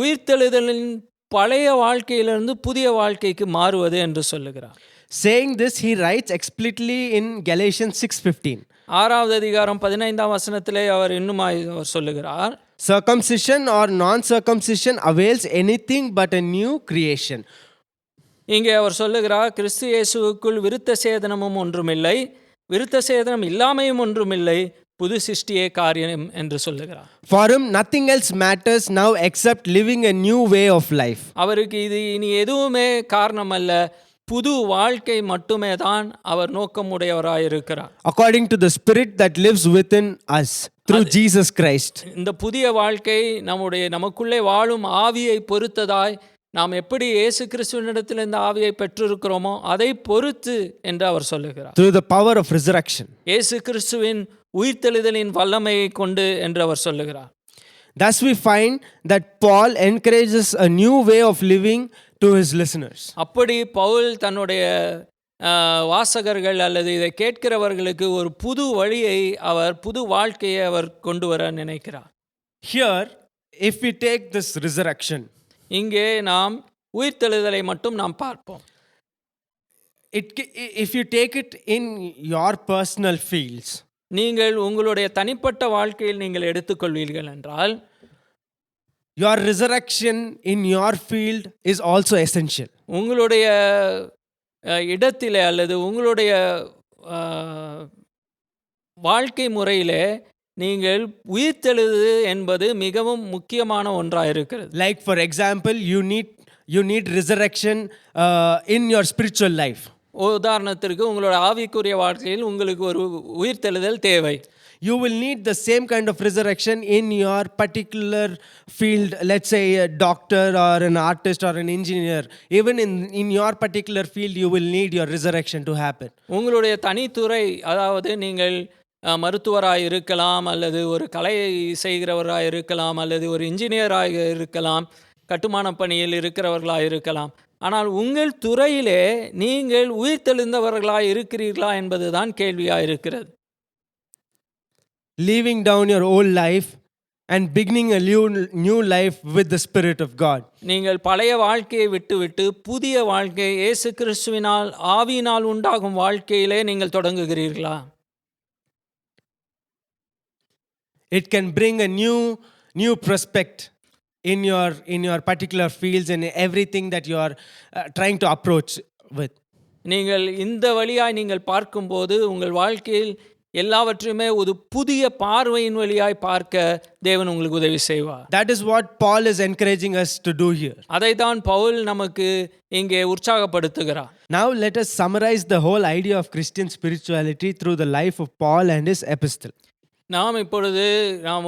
உயிர்த்தெழுதலின் பழைய வாழ்க்கையிலிருந்து புதிய வாழ்க்கைக்கு மாறுவது என்று சொல்லுகிறார். Saying this, he writes explicitly in Galatians 6:15. 6வது அதிகாரம் 15ஆம் வசனத்திலே அவர் இன்னுமாய் சொல்லுகிறார், "Circumcision or non-circumcision avails anything but a new creation." இங்கே அவர் சொல்லுகிறார், கிறிஸ்து இயேசுவுக்குள் விருத்த சேதனமும் ஒன்றுமில்லை, விருத்த சேதனம் இல்லாமையும் ஒன்றுமில்லை, புது சிருஷ்டியே காரியம் என்று சொல்லுகிறார். For him nothing else matters now except living a new way of life. அவருக்கு இது இனி எதுவுமே காரணம் அல்ல, புது வாழ்க்கை மட்டுமே தான் அவர் நோக்கமுடையவராய் இருக்கிறார். According to the Spirit that lives within us through Jesus Christ. இந்த புதிய வாழ்க்கை நமக்குள்ளே வாழும் ஆவியை பொறுத்ததாய், நாம் எப்படி இயேசு கிறிஸ்துவினிடத்தில் இந்த ஆவியை பெற்றிருக்கிறோமோ அதை பொறுத்து என்று அவர் சொல்லுகிறார். Through the power of resurrection. இயேசு கிறிஸ்துவின் உயிர்த்தெழுதலின் வல்லமையை கொண்டு என்று அவர் சொல்லுகிறார். Thus we find that Paul encourages a new way of living to his listeners. அப்படி பவுல் தன்னுடைய வாசகர்கள் அல்லது இதை கேட்கிறவர்களுக்கு ஒரு புது வழியை, புது வாழ்க்கையை அவர் கொண்டு வர நினைக்கிறார். Here, if we take this resurrection, இங்கே நாம் உயிர்த்தெழுதலை மட்டும் நாம் பார்ப்போம். If you take it in your personal fields, நீங்கள் உங்களுடைய தனிப்பட்ட வாழ்க்கையில் நீங்கள் எடுத்துக்கொள்வீர்கள் என்றால், your resurrection in your field is also essential. உங்களுடைய இடத்திலே அல்லது உங்களுடைய வாழ்க்கை முறையிலே நீங்கள் உயிர்த்தெழுது என்பது மிகவும் முக்கியமான ஒன்றாக இருக்கிறது. Like for example, you need resurrection in your spiritual life. உதாரணத்திற்கு உங்களோட ஆவிக்குரிய வாழ்க்கையில் உங்களுக்கு ஒரு உயிர்த்தெழுதல் தேவை. You will need the same kind of resurrection in your particular field, let's say a doctor or an artist or an engineer. Even in your particular field, you will need your resurrection to happen. உங்களுடைய தனித்துறை, அதாவது நீங்கள் மருத்துவராக இருக்கலாம், அல்லது ஒரு கலை செய்கிறவராக இருக்கலாம், அல்லது ஒரு இன்ஜினியராக இருக்கலாம், கட்டுமான பணியில் இருக்கிறவர்களாக இருக்கலாம். ஆனால் உங்கள் துறையிலே நீங்கள் உயிர்த்தெழுந்தவர்களாக இருக்கிறீர்களா என்பதுதான் கேள்வியாக இருக்கிறது. Leaving down your old life and beginning a new life with the Spirit of God. நீங்கள் பழைய வாழ்க்கையை விட்டுவிட்டு புதிய வாழ்க்கை இயேசு கிறிஸ்துவினால் ஆவியினால் உண்டாகும் வாழ்க்கையிலே நீங்கள் தொடங்குகிறீர்களா? It can bring a new prospect in your particular fields and everything that you are trying to approach with. நீங்கள் இந்த வழியாய் நீங்கள் பார்க்கும்போது உங்கள் வாழ்க்கையில் எல்லாவற்றையுமே ஒரு புதிய பார்வையின் வழியாய் பார்க்க தேவன் உங்களுக்கு உதவி செய்வார். That is what Paul is encouraging us to do here. அதைத்தான் பவுல் நமக்கு இங்கே உற்சாகப்படுத்துகிறார். Now let us summarize the whole idea of Christian spirituality through the life of Paul and his epistle. நாம் இப்பொழுது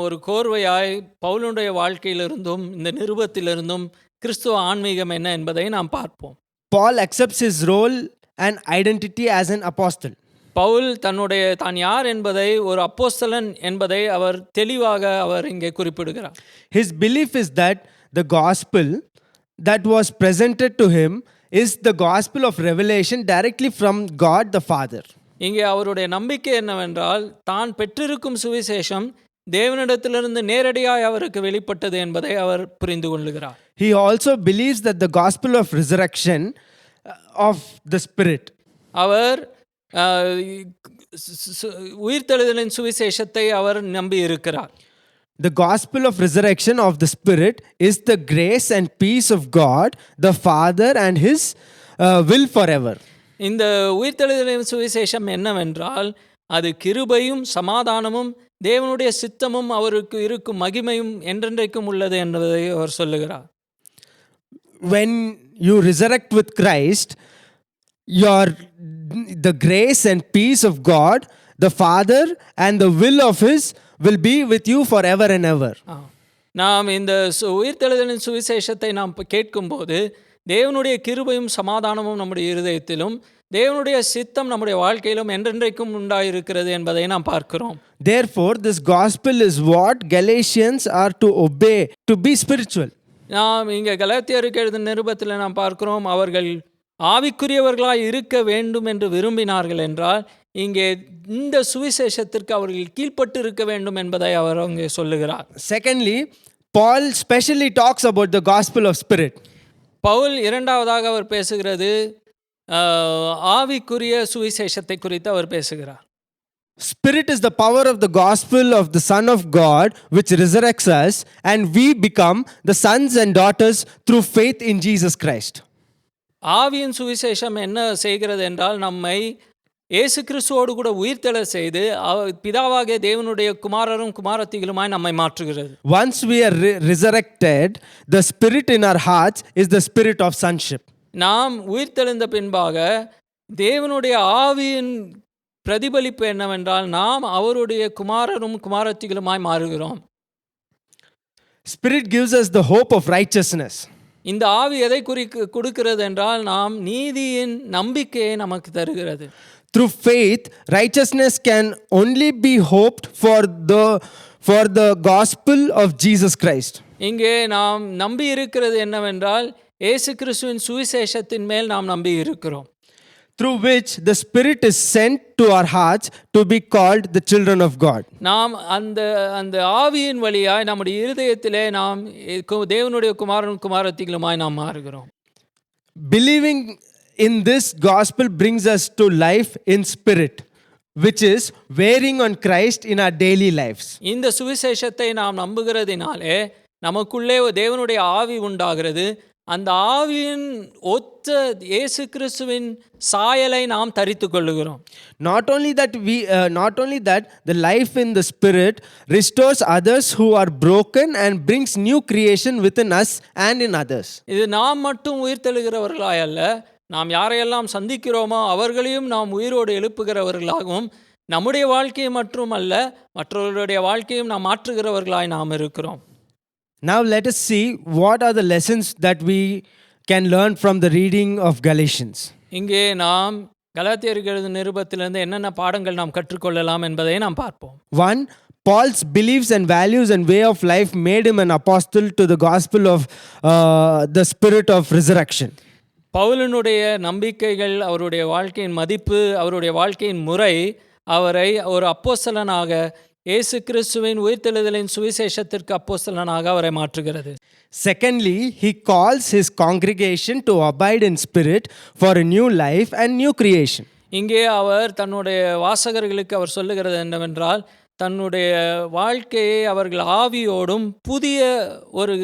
ஒரு கோர்வையாய் பவுலுடைய வாழ்க்கையிலிருந்தும் இந்த நிருபத்திலிருந்தும் கிறிஸ்துவ ஆன்மீகம் என்ன என்பதை நாம் பார்ப்போம். Paul accepts his role and identity as an apostle. Pavul தான் யார் என்பதை, ஒரு அப்போஸ்தலன் என்பதை அவர் தெளிவாக இங்கே குறிப்பிடுகிறார். His belief is that the gospel that was presented to him is the gospel of revelation directly from God the Father. இங்கே அவருடைய நம்பிக்கை என்னவென்றால், தான் பெற்றிருக்கும் சுவிசேஷம் தேவனிடத்திலிருந்து நேரடியாய் அவருக்கு வெளிப்பட்டது என்பதை அவர் புரிந்து கொள்கிறார். He also believes that the gospel of resurrection of the Spirit. அவர் உயிர்த்தெழுதலின் சுவிசேஷத்தை அவர் நம்பி இருக்கிறார். The gospel of resurrection of the Spirit is the grace and peace of God, the Father, and His will forever. இந்த உயிர்த்தெழுதலின் சுவிசேஷம் என்னவென்றால் அது கிருபையும் சமாதானமும் தேவனுடைய சித்தமும் அவருக்கு இருக்கும் மகிமையும் என்றென்றைக்கும் உள்ளது என்பதை அவர் சொல்லுகிறார். When you resurrect with Christ, the grace and peace of God, the Father, and the will of His will be with you forever and ever. நாம் இந்த உயிர்த்தெழுதலின் சுவிசேஷத்தை நாம் கேட்கும்போது தேவனுடைய கிருபையும் சமாதானமும் நம்முடைய இருதயத்திலும் தேவனுடைய சித்தம் நம்முடைய வாழ்க்கையிலும் என்றென்றைக்கும் உண்டாயிருக்கிறது என்பதை நாம் பார்க்கிறோம். Therefore, this gospel is what Galatians are to obey to be spiritual. நாம் இங்கே கலாத்தியருக்கு எழுதின நிருபத்தில் நாம் பார்க்கிறோம், அவர்கள் ஆவிக்குரியவர்களாய் இருக்க வேண்டும் என்று விரும்பினார்கள் என்றால் இங்கே இந்த சுவிசேஷத்திற்கு அவர்கள் கீழ்ப்பட்டு இருக்க வேண்டும் என்பதை அவர் அங்கே சொல்லுகிறார். Secondly, Paul specially talks about the gospel of spirit. Pavul இரண்டாவதாக அவர் பேசுகிறது ஆவிக்குரிய சுவிசேஷத்தை குறித்து அவர் பேசுகிறார். Spirit is the power of the gospel of the Son of God which resurrects us, and we become the sons and daughters through faith in Jesus Christ. ஆவியின் சுவிசேஷம் என்ன செய்கிறது என்றால் நம்மை இயேசு கிறிஸ்துவோடு கூட உயிர்த்தெழ செய்து பிதாவாகிய தேவனுடைய குமாரரும் குமாரத்திகளுமாய் நம்மை மாற்றுகிறது. Once we are resurrected, the spirit in our hearts is the spirit of sonship. நாம் உயிர்த்தெழுந்த பின்பாக தேவனுடைய ஆவியின் பிரதிபலிப்பு என்னவென்றால் நாம் அவருடைய குமாரரும் குமாரத்திகளுமாய் மாறுகிறோம். Spirit gives us the hope of righteousness. இந்த ஆவி எதை கொடுக்கிறது என்றால் நாம் நீதியின் நம்பிக்கையை நமக்கு தருகிறது. Through faith, righteousness can only be hoped for the gospel of Jesus Christ. இங்கே நாம் நம்பி இருக்கிறது என்னவென்றால் இயேசு கிறிஸ்துவின் சுவிசேஷத்தின் மேல் நாம் நம்பி இருக்கிறோம். Through which the Spirit is sent to our hearts to be called the children of God. நாம் அந்த ஆவியின் வழியாய் நம்முடைய இருதயத்திலே நாம் தேவனுடைய குமாரன் குமாரத்திகளுமாய் நாம் மாறுகிறோம். Believing in this gospel brings us to life in spirit, which is wearing on Christ in our daily lives. இந்த சுவிசேஷத்தை நாம் நம்புகிறதினாலே நமக்குள்ளே தேவனுடைய ஆவி உண்டாகிறது. அந்த ஆவியின் ஒத்த இயேசு கிறிஸ்துவின் சாயலை நாம் தரித்துக் கொள்ளுகிறோம். Not only that the life in the Spirit restores others who are broken and brings new creation within us and in others. இது நாம் மட்டும் உயிர்த்தெழுகிறவர்களாய் அல்ல, நாம் யாரையெல்லாம் சந்திக்கிறோமோ அவர்களையும் நாம் உயிரோடு எழுப்புகிறவர்களாகவும் நம்முடைய வாழ்க்கையை மட்டும் அல்ல மற்றவர்களுடைய வாழ்க்கையும் நாம் மாற்றுகிறவர்களாய் நாம் இருக்கிறோம். Now let us see what are the lessons that we can learn from the reading of Galatians. இங்கே நாம் கலாத்தியருக்கு எழுதின நிருபத்திலிருந்து என்னென்ன பாடங்கள் நாம் கற்றுக்கொள்ளலாம் என்பதை நாம் பார்ப்போம். 1. Paul's beliefs and values and way of life made him an apostle to the gospel of the spirit of resurrection. பவுலினுடைய நம்பிக்கைகள், அவருடைய வாழ்க்கையின் மதிப்பு, அவருடைய வாழ்க்கையின் முறை அவரை ஒரு அப்போஸ்தலனாக இயேசு கிறிஸ்துவின் உயிர்த்தெழுதலின் சுவிசேஷத்திற்கு அப்போஸ்தலனாக அவரை மாற்றுகிறது. Secondly, he calls his congregation to abide in spirit for a new life and new creation. இங்கே அவர் தன்னுடைய வாசகர்களுக்கு அவர் சொல்லுகிறது என்னவென்றால் தன்னுடைய வாழ்க்கையை அவர்கள் ஆவியோடும் புதிய ஒரு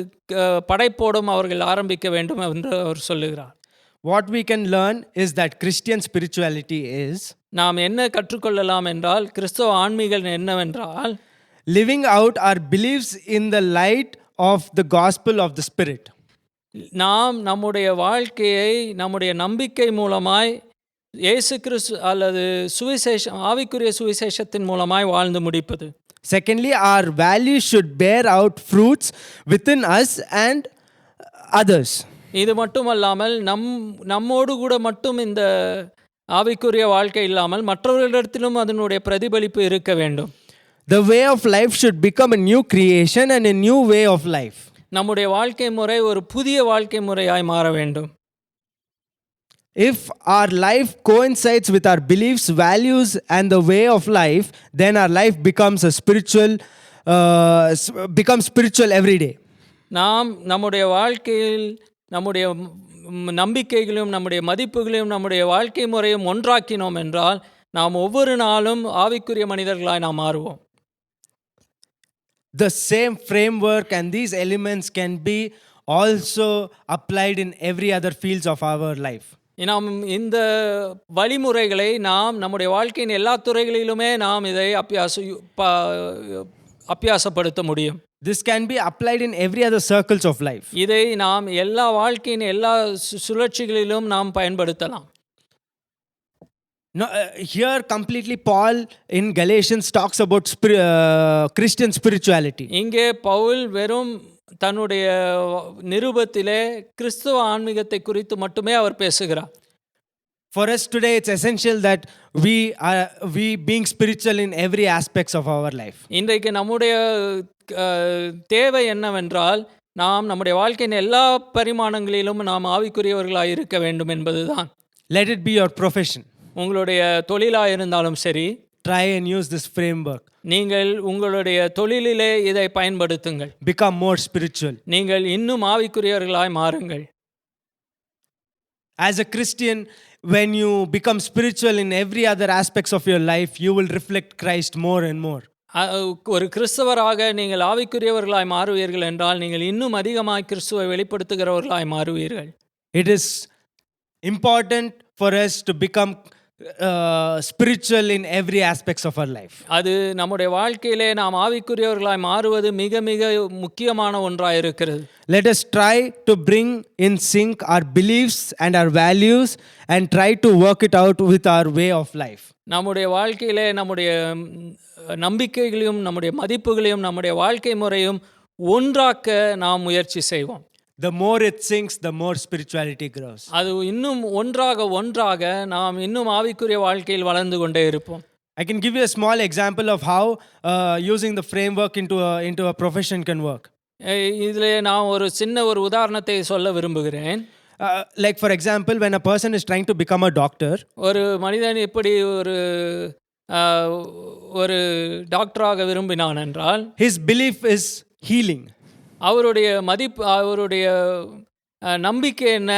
படைப்போடும் அவர்கள் ஆரம்பிக்க வேண்டும் என்று அவர் சொல்லுகிறார். What we can learn is that Christian spirituality is நாம் என்ன கற்றுக்கொள்ளலாம் என்றால் கிறிஸ்தவ ஆன்மீகம் என்னவென்றால் living out our beliefs in the light of the gospel of the spirit. நாம் நம்முடைய வாழ்க்கையை நம்முடைய நம்பிக்கை மூலமாய் இயேசு கிறிஸ்து அல்லது சுவிசேஷம் ஆவிக்குரிய சுவிசேஷத்தின் மூலமாய் வாழ்ந்து முடிப்பது. Secondly, our values should bear out fruits within us and others. இது மட்டுமல்லாமல் நம்மோடு கூட மட்டும் இந்த ஆவிக்குரிய வாழ்க்கை இல்லாமல் மற்றவர்களிடத்திலும் அதனுடைய பிரதிபலிப்பு இருக்க வேண்டும். The way of life should become a new creation and a new way of life. நம்முடைய வாழ்க்கை முறை ஒரு புதிய வாழ்க்கை முறையாய் மாற வேண்டும். If our life coincides with our beliefs, values and the way of life, then our life becomes spiritual every day. நாம் நம்முடைய வாழ்க்கையில் நம்முடைய நம்பிக்கைகளையும் நம்முடைய மதிப்புகளையும் நம்முடைய வாழ்க்கை முறையும் ஒன்றாக்கினோம் என்றால் நாம் ஒவ்வொரு நாளும் ஆவிக்குரிய மனிதர்களாய் நாம் மாறுவோம். The same framework and these elements can be also applied in every other fields of our life. நாம் இந்த வழிமுறைகளை நாம் நம்முடைய வாழ்க்கையின் எல்லா துறைகளிலுமே நாம் இதை அபியாசப்படுத்த முடியும். This can be applied in every other circles of life. இதை நாம் எல்லா வாழ்க்கையின் எல்லா சுழற்சிகளிலும் நாம் பயன்படுத்தலாம். No, here completely Paul in Galatians talks about Christian spirituality. இங்கே பவுல் வெறும் தன்னுடைய நிருபத்திலே கிறிஸ்துவ ஆன்மீகத்தை குறித்து மட்டுமே அவர் பேசுகிறார். For us today it's essential that we being spiritual in every aspects of our life. இன்றைக்கு நம்முடைய தேவை என்னவென்றால் நாம் நம்முடைய வாழ்க்கையின் எல்லா பரிமாணங்களிலும் நாம் ஆவிக்குரியவர்களாய் இருக்க வேண்டும் என்பதுதான். Let it be your profession. உங்களுடைய தொழிலாக இருந்தாலும் சரி, try and use this framework. நீங்கள் உங்களுடைய தொழிலிலே இதை பயன்படுத்துங்கள். Become more spiritual. நீங்கள் இன்னும் ஆவிக்குரியவர்களாய் மாறுங்கள். As a Christian, when you become spiritual in every other aspects of your life, you will reflect Christ more and more. ஒரு கிறிஸ்தவராக நீங்கள் ஆவிக்குரியவர்களாய் மாறுவீர்கள் என்றால் நீங்கள் இன்னும் அதிகமாக கிறிஸ்துவை வெளிப்படுத்துகிறவர்களாய் மாறுவீர்கள். It is important for us to become spiritual in every aspects of our life. அது நம்முடைய வாழ்க்கையிலே நாம் ஆவிக்குரியவர்களாய் மாறுவது மிக மிக முக்கியமான ஒன்றாக இருக்கிறது. Let us try to bring in sync our beliefs and our values and try to work it out with our way of life. நம்முடைய வாழ்க்கையிலே நம்முடைய நம்பிக்கைகளையும் நம்முடைய மதிப்புகளையும் நம்முடைய வாழ்க்கை முறையும் ஒன்றாக்க நாம் முயற்சி செய்வோம். The more it syncs, the more spirituality grows. அது இன்னும் ஒன்றாக நாம் இன்னும் ஆவிக்குரிய வாழ்க்கையில் வளர்ந்து கொண்டே இருப்போம். I can give you a small example of how using the framework into a profession can work. இதிலே நான் ஒரு சின்ன ஒரு உதாரணத்தை சொல்ல விரும்புகிறேன். Like for example, when a person is trying to become a doctor, ஒரு மனிதன் இப்படி ஒரு டாக்டராக விரும்பினான் என்றால், his belief is healing. அவருடைய நம்பிக்கை என்ன?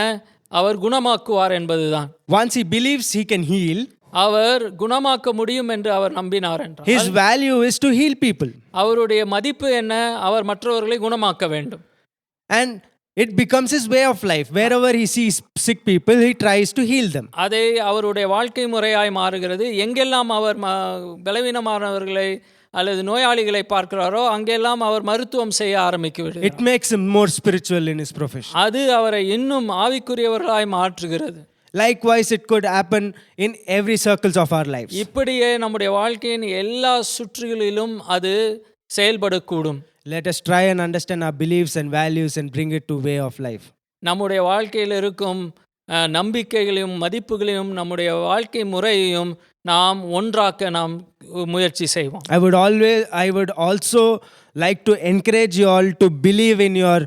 அவர் குணமாக்குவார் என்பதுதான். Once he believes he can heal, அவர் குணமாக்க முடியும் என்று அவர் நம்பினார் என்றால், his value is to heal people. அவருடைய மதிப்பு என்ன? அவர் மற்றவர்களை குணமாக்க வேண்டும். And it becomes his way of life. Wherever he sees sick people, he tries to heal them. அதை அவருடைய வாழ்க்கை முறையாய் மாறுகிறது. எங்கெல்லாம் அவர் பலவீனமானவர்களை அல்லது நோயாளிகளை பார்க்கிறாரோ அங்கெல்லாம் அவர் மருத்துவம் செய்ய ஆரம்பிக்கிறது. It makes him more spiritual in his profession. அது அவரை இன்னும் ஆவிக்குரியவர்களாய் மாற்றுகிறது. Likewise, it could happen in every circles of our lives. இப்படியே நம்முடைய வாழ்க்கையின் எல்லா சுற்றுகளிலும் அது செயல்படக்கூடும். Let us try and understand our beliefs and values and bring it to way of life. நம்முடைய வாழ்க்கையில் இருக்கும் நம்பிக்கைகளையும் மதிப்புகளையும் நம்முடைய வாழ்க்கை முறையையும் நாம் ஒன்றாக்க நாம் முயற்சி செய்வோம். I would also like to encourage you all to believe in your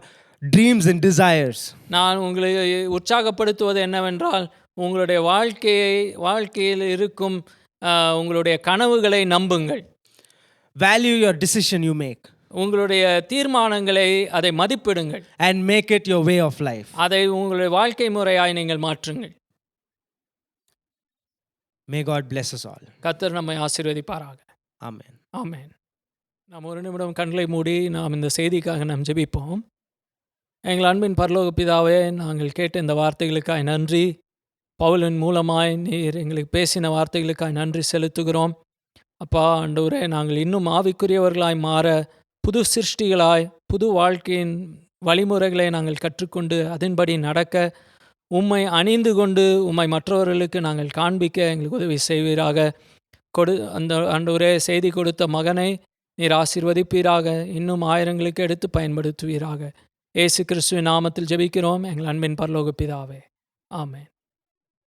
dreams and desires. நான் உங்களை உற்சாகப்படுத்துவது என்னவென்றால் உங்களுடைய வாழ்க்கையில் இருக்கும் உங்களுடைய கனவுகளை நம்புங்கள். Value your decision you make. உங்களுடைய தீர்மானங்களை அதை மதிப்பிடுங்கள். And make it your way of life. அதை உங்களுடைய வாழ்க்கை முறையாய் நீங்கள் மாற்றுங்கள். May God bless us all. கர்த்தர் நம்மை ஆசீர்வதிப்பாராக. Amen. ஆமென். நாம் ஒரு நிமிடம் கண்களை மூடி நாம் இந்த செய்திக்காக நாம் ஜெபிப்போம். எங்கள் அன்பின் பரலோக பிதாவே, நாங்கள் கேட்ட இந்த வார்த்தைகளுக்காய் நன்றி. பவுலின் மூலமாய் நீர் எங்களுக்கு பேசின வார்த்தைகளுக்காய் நன்றி செலுத்துகிறோம். அப்பா ஆண்டவரே, நாங்கள் இன்னும் ஆவிக்குரியவர்களாய் மாற, புது சிருஷ்டிகளாய் புது வாழ்க்கையின் வழிமுறைகளை நாங்கள் கற்றுக்கொண்டு அதன்படி நடக்க, உம்மை அணிந்து கொண்டு உம்மை மற்றவர்களுக்கு நாங்கள் காண்பிக்க எங்களுக்கு உதவி செய்வீராக. அந்த ஆண்டவரே, செய்தி கொடுத்த மகனை நீர் ஆசீர்வதிப்பீராக. இன்னும் ஆயிரங்களுக்கு எடுத்து பயன்படுத்துவீராக. இயேசு கிறிஸ்துவின் நாமத்தில் ஜெபிக்கிறோம் எங்கள் அன்பின் பரலோக பிதாவே. ஆமென்.